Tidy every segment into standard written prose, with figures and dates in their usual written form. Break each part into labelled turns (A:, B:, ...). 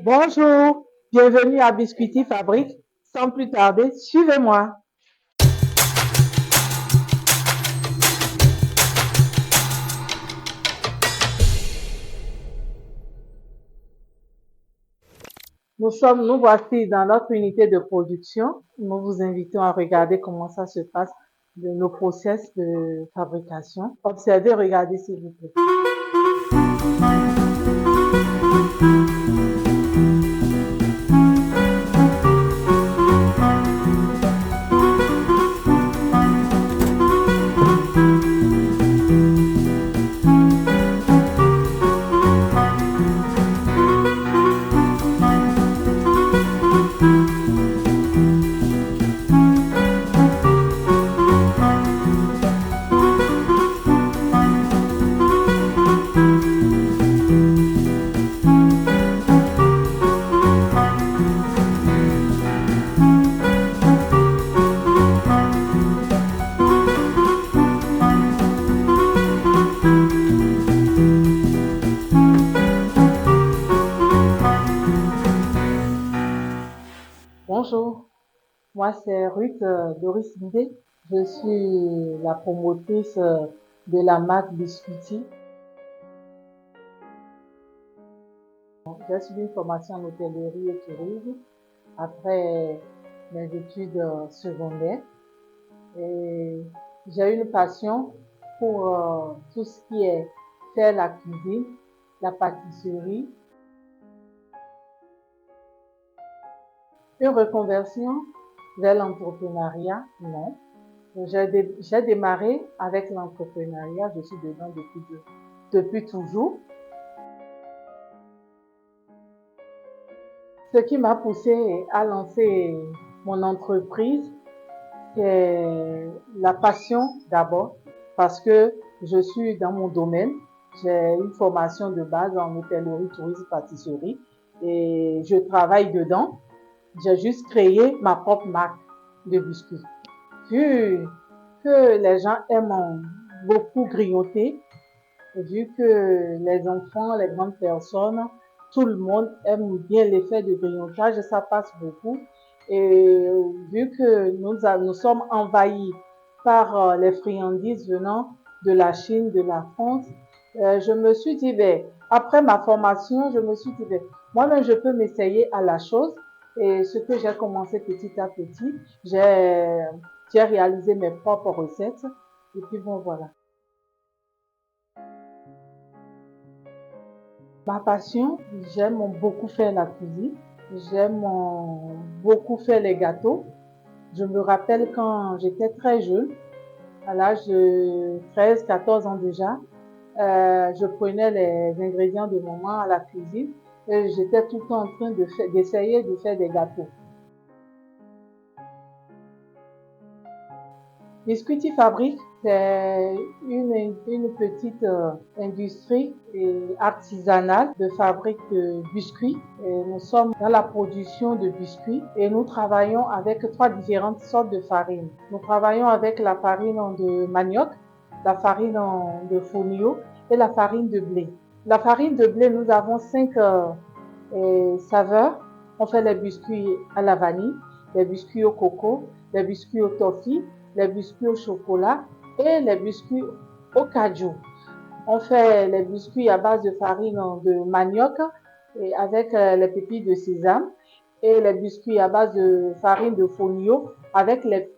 A: Bonjour, bienvenue à Biscuiti Fabrique. Sans plus tarder, suivez-moi. Nous voici dans notre unité de production. Nous vous invitons à regarder comment ça se passe de nos process de fabrication. Observez, regardez s'il vous plaît. Bonjour, moi c'est Ruth Doris Bidé. Je suis la promotrice de la marque Biscuiti. J'ai suivi une formation en hôtellerie et tourisme après mes études secondaires et j'ai une passion pour tout ce qui est faire la cuisine, la pâtisserie. Une reconversion vers l'entrepreneuriat, non. J'ai démarré avec l'entrepreneuriat, je suis dedans depuis toujours. Ce qui m'a poussé à lancer mon entreprise, c'est la passion d'abord, parce que je suis dans mon domaine. J'ai une formation de base en hôtellerie, tourisme, pâtisserie et je travaille dedans. J'ai juste créé ma propre marque de biscuits. Vu que les gens aiment beaucoup grignoter, vu que les enfants, les grandes personnes, tout le monde aime bien l'effet de grignotage, ça passe beaucoup. Et vu que nous sommes envahis par les friandises venant de la Chine, de la France, je me suis dit, ben, après ma formation, je me suis dit, ben, moi-même, je peux m'essayer à la chose. Et ce que j'ai commencé petit à petit, j'ai réalisé mes propres recettes. Et puis bon, voilà. Ma passion, j'aime beaucoup faire la cuisine. J'aime beaucoup faire les gâteaux. Je me rappelle quand j'étais très jeune, à l'âge de 13, 14 ans déjà, je prenais les ingrédients de maman à la cuisine et j'étais tout le temps en train d'essayer de faire des gâteaux. Biscuiti Fabrique, c'est une petite industrie artisanale de fabrique de biscuits. Et nous sommes dans la production de biscuits et nous travaillons avec trois différentes sortes de farine. Nous travaillons avec la farine de manioc, la farine de fonio et la farine de blé. La farine de blé, nous avons cinq saveurs. On fait les biscuits à la vanille, les biscuits au coco, les biscuits au toffee, les biscuits au chocolat et les biscuits au cajou. On fait les biscuits à base de farine de manioc et avec les pépites de sésame et les biscuits à base de farine de fonio avec les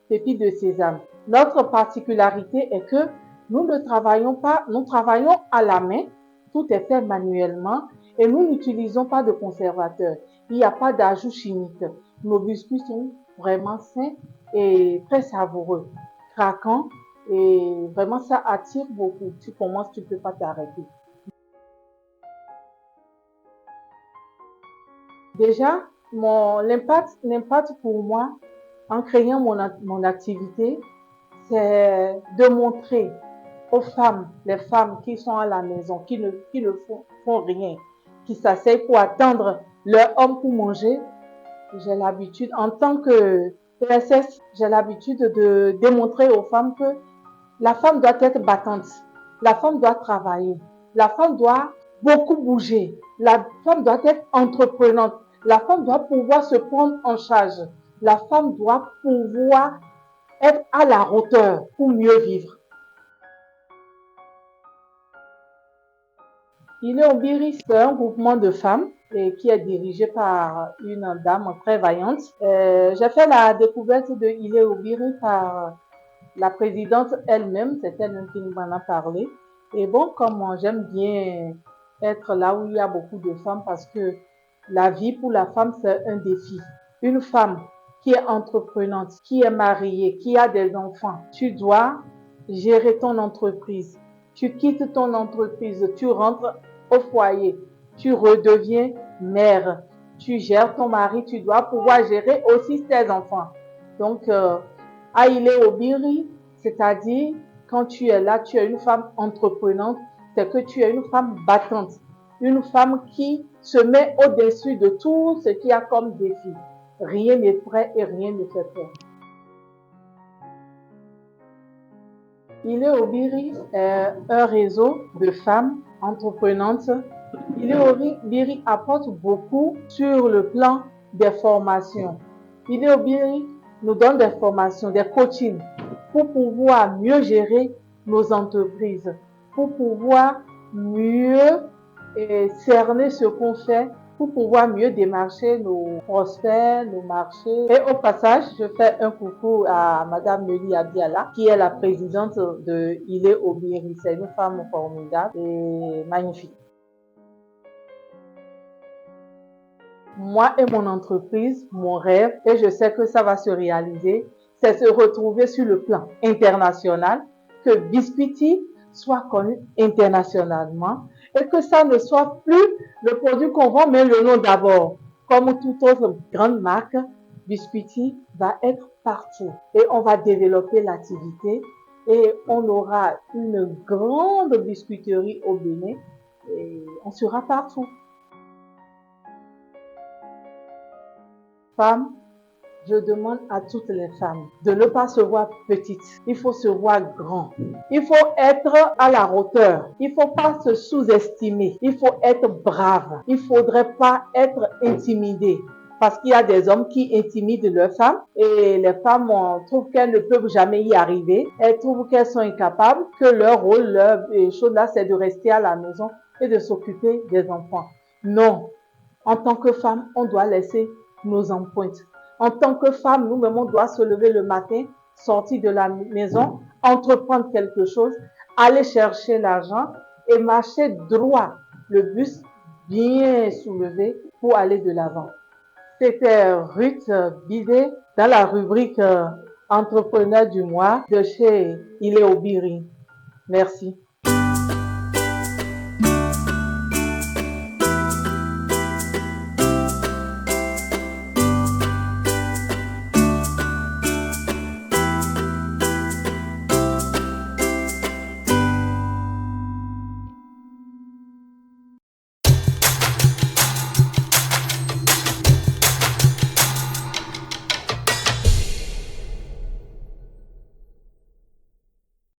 A: pépites de sésame. Notre particularité est que nous ne travaillons pas, nous travaillons à la main, tout est fait manuellement et nous n'utilisons pas de conservateur. Il n'y a pas d'ajout chimique. Nos biscuits sont vraiment sains et très savoureux, craquants et vraiment ça attire beaucoup. Tu commences, tu ne peux pas t'arrêter. Déjà, l'impact pour moi en créant mon activité, c'est de montrer aux femmes, les femmes qui sont à la maison, qui ne font rien, qui s'asseyent pour attendre leur homme pour manger. J'ai l'habitude, en tant que PSS, j'ai l'habitude de démontrer aux femmes que la femme doit être battante, la femme doit travailler, la femme doit beaucoup bouger. La femme doit être entreprenante. La femme doit pouvoir se prendre en charge. La femme doit pouvoir être à la hauteur pour mieux vivre. Il Obiri, c'est un groupement de femmes qui est dirigé par une dame très vaillante. J'ai fait la découverte de Il Obiri par la présidente elle-même, c'est elle-même qui nous en a parlé. Et bon, comme j'aime bien être là où il y a beaucoup de femmes parce que la vie pour la femme, c'est un défi. Une femme qui est entreprenante, qui est mariée, qui a des enfants, tu dois gérer ton entreprise. Tu quittes ton entreprise, tu rentres au foyer, tu redeviens mère, tu gères ton mari, tu dois pouvoir gérer aussi tes enfants. Donc, Aïlé Obiri, c'est-à-dire quand tu es là, tu es une femme entreprenante, c'est que tu es une femme battante, une femme qui se met au-dessus de tout ce qu'il y a comme défi. Rien n'effraie et rien ne fait peur. Il Obiri est un réseau de femmes entreprenantes. Il Obiri apporte beaucoup sur le plan des formations. Il Obiri nous donne des formations, des coachings pour pouvoir mieux gérer nos entreprises, pour pouvoir mieux cerner ce qu'on fait, pour pouvoir mieux démarcher nos prospects, nos marchés. Et au passage, je fais un coucou à Madame Meli Abiala, qui est la présidente de Il Obiri. C'est une femme formidable et magnifique. Moi et mon entreprise, mon rêve, et je sais que ça va se réaliser, c'est se retrouver sur le plan international, que Biscuiti soit connu internationalement et que ça ne soit plus le produit qu'on vend, mais le nom d'abord. Comme toute autre grande marque, Biscuiti va être partout et on va développer l'activité et on aura une grande biscuiterie au Bénin et on sera partout. Femmes, je demande à toutes les femmes de ne pas se voir petites. Il faut se voir grand. Il faut être à la hauteur. Il ne faut pas se sous-estimer. Il faut être brave. Il ne faudrait pas être intimidé. Parce qu'il y a des hommes qui intimident leurs femmes et les femmes trouvent qu'elles ne peuvent jamais y arriver. Elles trouvent qu'elles sont incapables, que leur rôle, leur chose là, c'est de rester à la maison et de s'occuper des enfants. Non. En tant que femme, on doit laisser nos empreintes. En tant que femme, nous-mêmes, on doit se lever le matin, sortir de la maison, entreprendre quelque chose, aller chercher l'argent et marcher droit, le bus bien soulevé pour aller de l'avant. C'était Ruth Bidet dans la rubrique Entrepreneur du mois de chez Il Obiri. Merci.